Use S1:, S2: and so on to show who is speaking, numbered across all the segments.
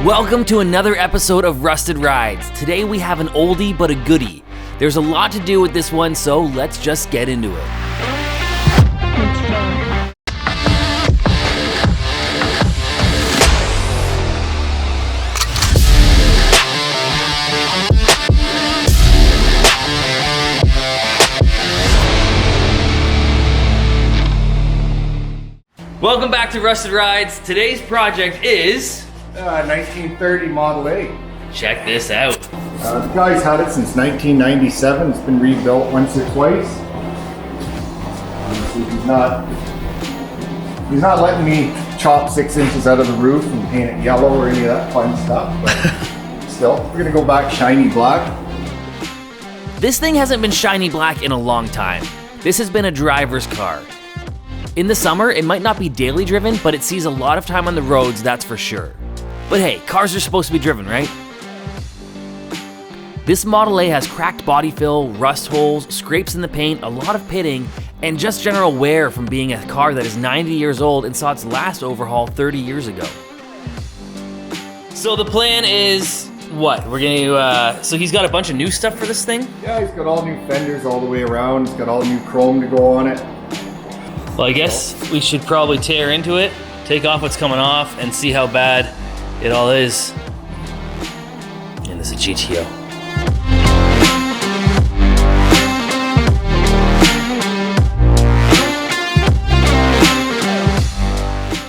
S1: Welcome to another episode of Rusted Rides. Today we have an oldie but a goodie. There's a lot to do with this one, so let's just get into it. Welcome back to Rusted Rides. Today's project is
S2: 1930 Model A.
S1: Check this out.
S2: The guy's had it since 1997. It's been rebuilt once or twice. He's not letting me chop 6 inches out of the roof and paint it yellow or any of that fun stuff. But still, we're gonna go back shiny black.
S1: This thing hasn't been shiny black in a long time. This has been a driver's car. In the summer, it might not be daily driven, but it sees a lot of time on the roads, that's for sure. But hey, cars are supposed to be driven, right? This Model A has cracked body fill, rust holes, scrapes in the paint, a lot of pitting, and just general wear from being a car that is 90 years old and saw its last overhaul 30 years ago. So the plan is what? So he's got a bunch of new stuff for this thing?
S2: Yeah, he's got all new fenders all the way around. He's got all new chrome to go on it.
S1: Well, I guess we should probably tear into it, take off what's coming off, and see how bad it all is. And this is a GTO.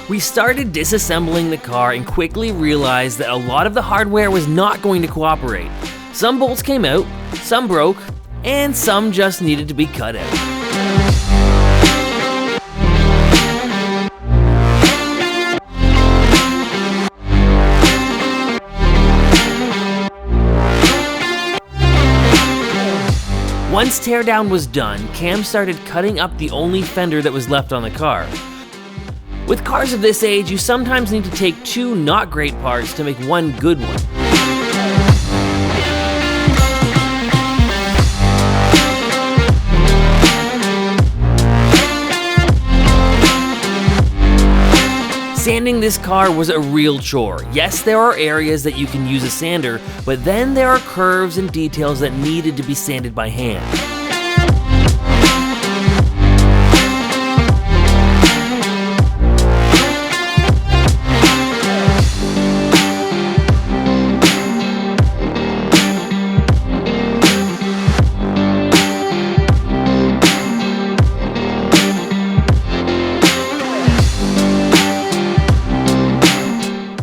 S1: We started disassembling the car and quickly realized that a lot of the hardware was not going to cooperate. Some bolts came out, some broke, and some just needed to be cut out. Once teardown was done, Cam started cutting up the only fender that was left on the car. With cars of this age, you sometimes need to take 2 not great parts to make one good one. Sanding this car was a real chore. Yes, there are areas that you can use a sander, but then there are curves and details that needed to be sanded by hand.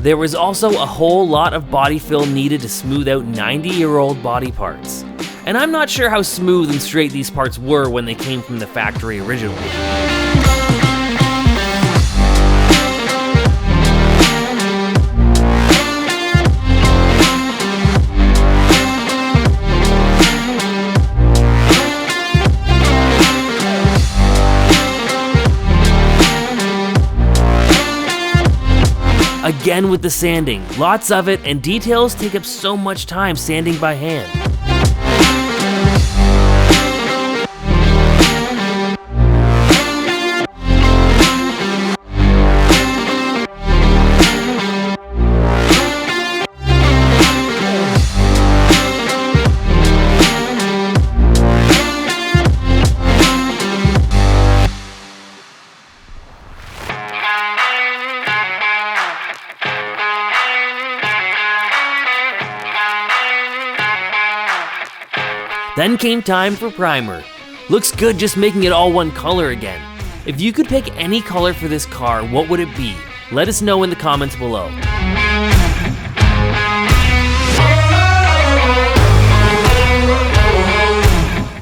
S1: There was also a whole lot of body fill needed to smooth out 90-year-old body parts. And I'm not sure how smooth and straight these parts were when they came from the factory originally. Again with the sanding, lots of it, and details take up so much time sanding by hand. Then came time for primer. Looks good just making it all one color again. If you could pick any color for this car, what would it be? Let us know in the comments below.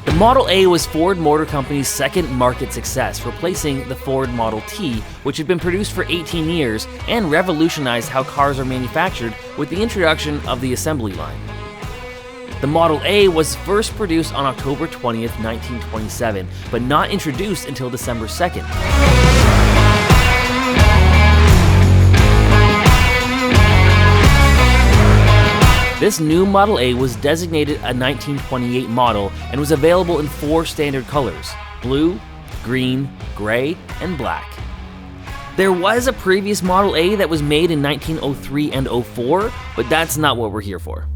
S1: The Model A was Ford Motor Company's second market success, replacing the Ford Model T, which had been produced for 18 years and revolutionized how cars are manufactured with the introduction of the assembly line. The Model A was first produced on October 20th, 1927, but not introduced until December 2nd. This new Model A was designated a 1928 model and was available in 4 standard colors: blue, green, gray, and black. There was a previous Model A that was made in 1903 and 04, but that's not what we're here for.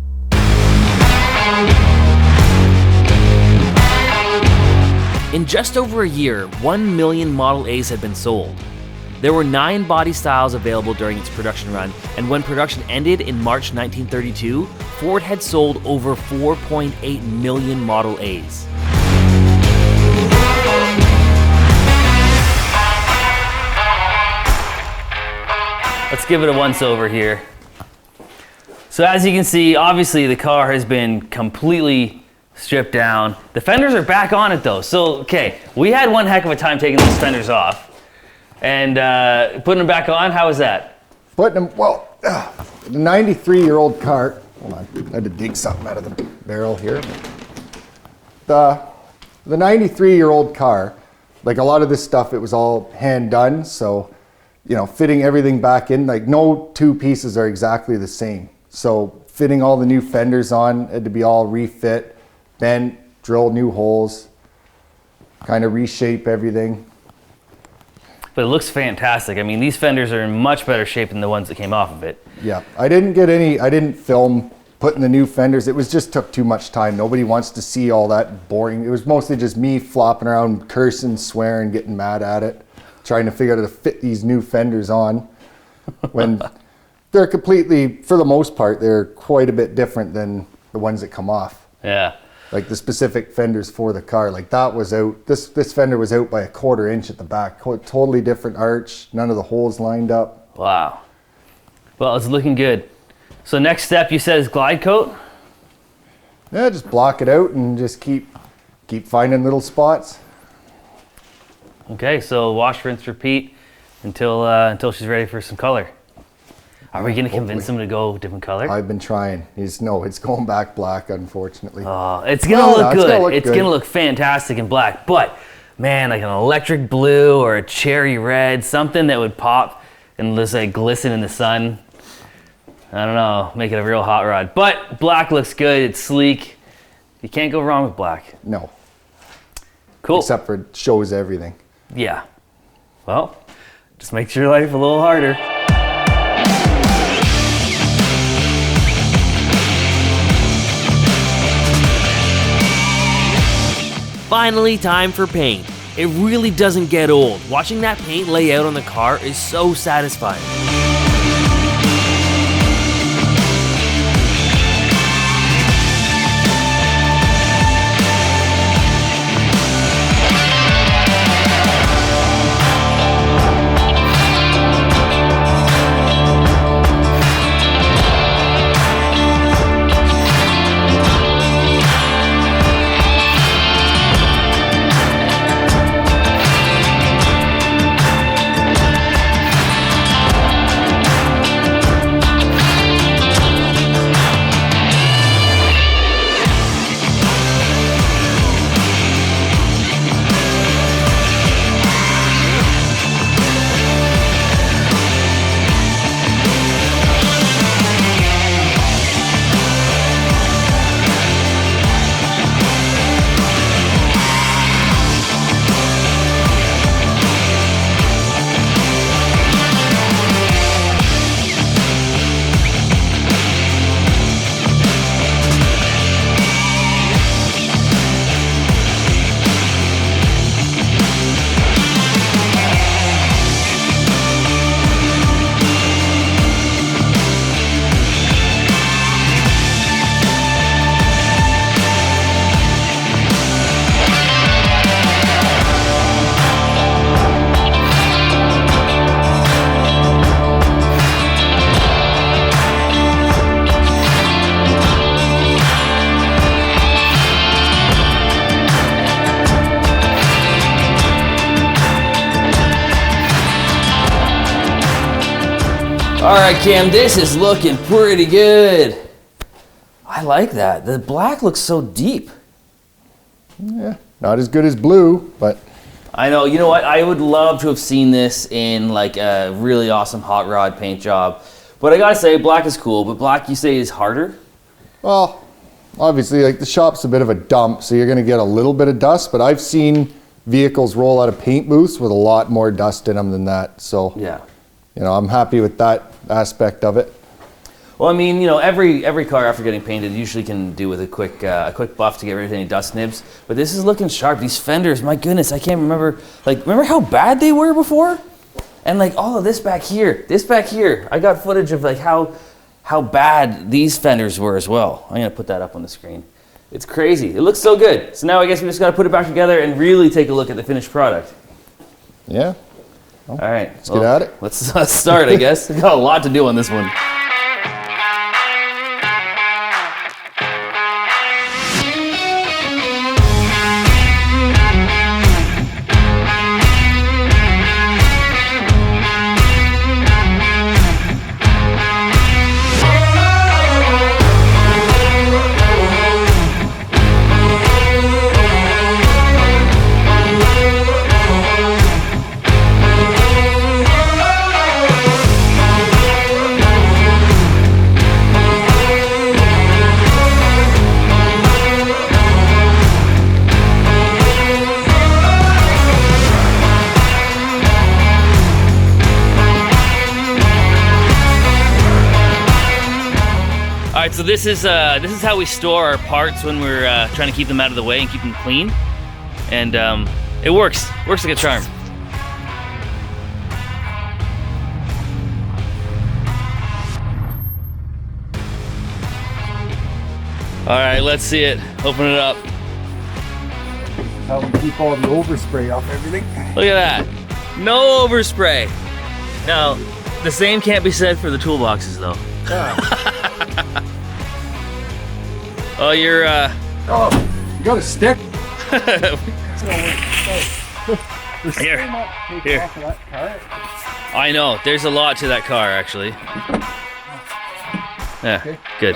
S1: In just over a year, 1 million Model A's had been sold. There were 9 body styles available during its production run, and when production ended in March 1932, Ford had sold over 4.8 million Model A's. Let's give it a once over here. So as you can see, obviously the car has been completely stripped down. The fenders are back on it though. So, okay, we had one heck of a time taking these fenders off. And putting them back on, how was that?
S2: Putting them, well, the 93-year-old car, hold on, I had to dig something out of the barrel here. The 93-year-old car, like a lot of this stuff, it was all hand done. So, you know, fitting everything back in, like no two pieces are exactly the same. So fitting all the new fenders on had to be all refit, bent, drill new holes, kind of reshape everything.
S1: But it looks fantastic. I mean, these fenders are in much better shape than the ones that came off of it.
S2: Yeah, I didn't film putting the new fenders. It was just took too much time. Nobody wants to see all that boring. It was mostly just me flopping around, cursing, swearing, getting mad at it, trying to figure out how to fit these new fenders on when they're completely, for the most part, they're quite a bit different than the ones that come off.
S1: Yeah.
S2: Like the specific fenders for the car, like that was out, this fender was out by a 1/4 inch at the back. Totally different arch, none of the holes lined up.
S1: Wow. Well, it's looking good. So next step you said is glide coat?
S2: Yeah, just block it out and just keep finding little spots.
S1: Okay, so wash, rinse, repeat until she's ready for some color. Are we going to convince him to go different color?
S2: I've been trying. It's going back black, unfortunately.
S1: Oh, it's going to look good. It's going to look fantastic in black. But, man, like an electric blue or a cherry red, something that would pop and just like glisten in the sun. I don't know, make it a real hot rod. But black looks good. It's sleek. You can't go wrong with black.
S2: No.
S1: Cool.
S2: Except for it shows everything.
S1: Yeah. Well, just makes your life a little harder. Finally, time for paint. It really doesn't get old. Watching that paint lay out on the car is so satisfying. All right, Cam, this is looking pretty good. I like that. The black looks so deep.
S2: Yeah, not as good as blue, but...
S1: I know, you know what? I would love to have seen this in like a really awesome hot rod paint job. But I gotta say, black is cool, but black you say is harder?
S2: Well, obviously, like the shop's a bit of a dump, so you're gonna get a little bit of dust, but I've seen vehicles roll out of paint booths with a lot more dust in them than that. So,
S1: Yeah.
S2: you know, I'm happy with that aspect of it.
S1: Well, I mean, you know, every car after getting painted usually can do with a quick buff to get rid of any dust nibs. But this is looking sharp. These fenders, my goodness, I can't remember. Like, remember how bad they were before? And like all of this back here, I got footage of like how bad these fenders were as well. I'm gonna put that up on the screen. It's crazy. It looks so good. So now I guess we just gotta put it back together and really take a look at the finished product.
S2: Yeah.
S1: All right,
S2: Let's get at it.
S1: Let's start, I guess. We got a lot to do on this one. All right, so this is how we store our parts when we're trying to keep them out of the way and keep them clean, and it works like a charm. All right, let's see it. Open it up.
S2: How we keep all the overspray off everything.
S1: Look at that. No overspray. Now, the same can't be said for the toolboxes though. Oh, you're
S2: Oh, you got a stick?
S1: Here. I know, there's a lot to that car actually. Yeah,
S2: Okay.
S1: good.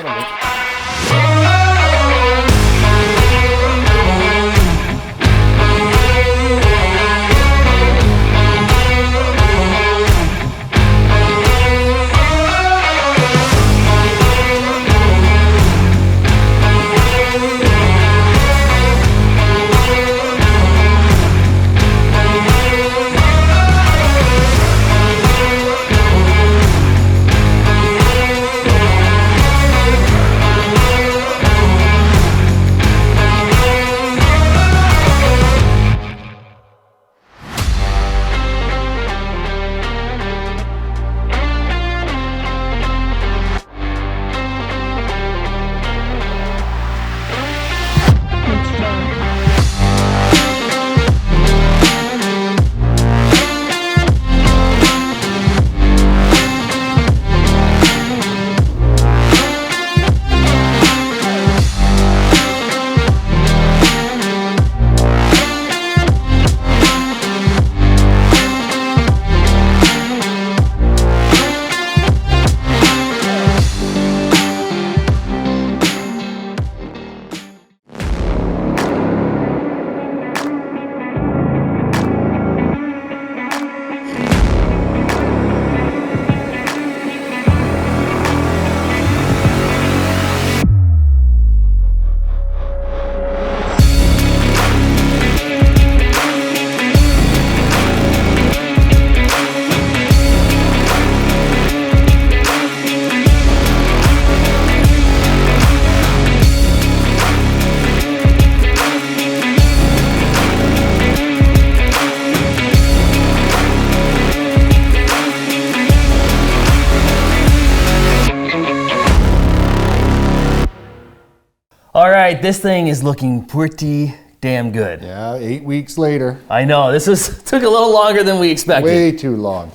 S1: All right, this thing is looking pretty damn good.
S2: Yeah, 8 weeks later.
S1: I know, took a little longer than we expected.
S2: Way too long.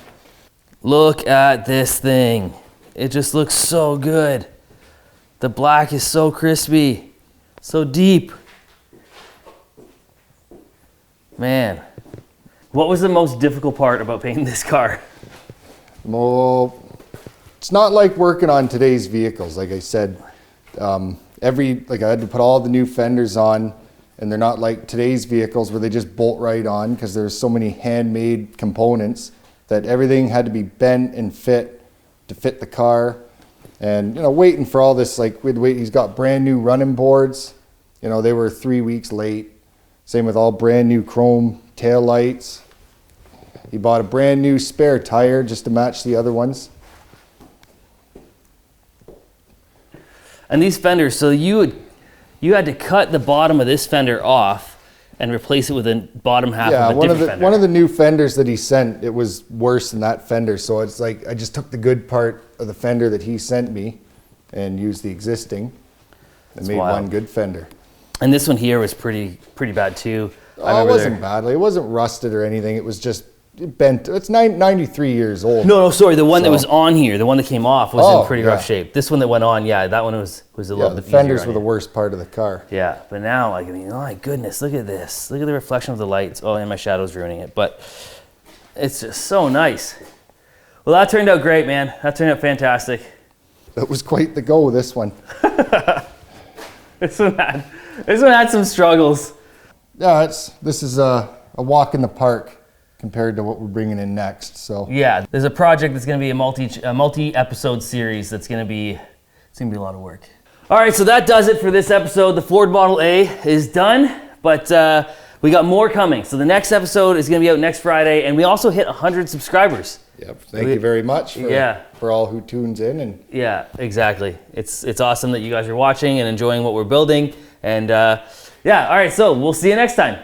S1: Look at this thing. It just looks so good. The black is so crispy, so deep. Man, what was the most difficult part about painting this car?
S2: Well, it's not like working on today's vehicles. Like I said, I had to put all the new fenders on, and they're not like today's vehicles where they just bolt right on, because there's so many handmade components that everything had to be bent and fit to fit the car. And, you know, waiting for all this, like we'd wait, he's got brand new running boards. You know, they were 3 weeks late. Same with all brand new chrome tail lights. He bought a brand new spare tire just to match the other ones.
S1: And these fenders, so you had to cut the bottom of this fender off and replace it with the bottom half of a different fender.
S2: One of the new fenders that he sent, it was worse than that fender. So it's like I just took the good part of the fender that he sent me and used the existing and made one good fender.
S1: And this one here was pretty bad too.
S2: Oh, it wasn't badly. It wasn't rusted or anything. It was just bent. It's 93 years old.
S1: No, sorry. The one that was on here, the one that came off, was in pretty rough shape. This one that went on, yeah, that one was a little bit easier.
S2: The fenders were the worst part of the car.
S1: Yeah, but now, like, I mean, oh my goodness, look at this. Look at the reflection of the lights. Oh, and my shadow's ruining it, but it's just so nice. Well, that turned out great, man. That turned out fantastic.
S2: That was quite the go, this one.
S1: This one had some struggles.
S2: Yeah, this is a walk in the park compared to what we're bringing in next. So
S1: yeah, there's a project that's going to be a multi-episode series that's going to be a lot of work. All right, so that does it for this episode. The Ford Model A is done, but we got more coming. So the next episode is going to be out next Friday, and we also hit 100 subscribers.
S2: Yep, thank you very much for all who tunes in. And
S1: yeah, exactly. It's awesome that you guys are watching and enjoying what we're building. And yeah, all right, so we'll see you next time.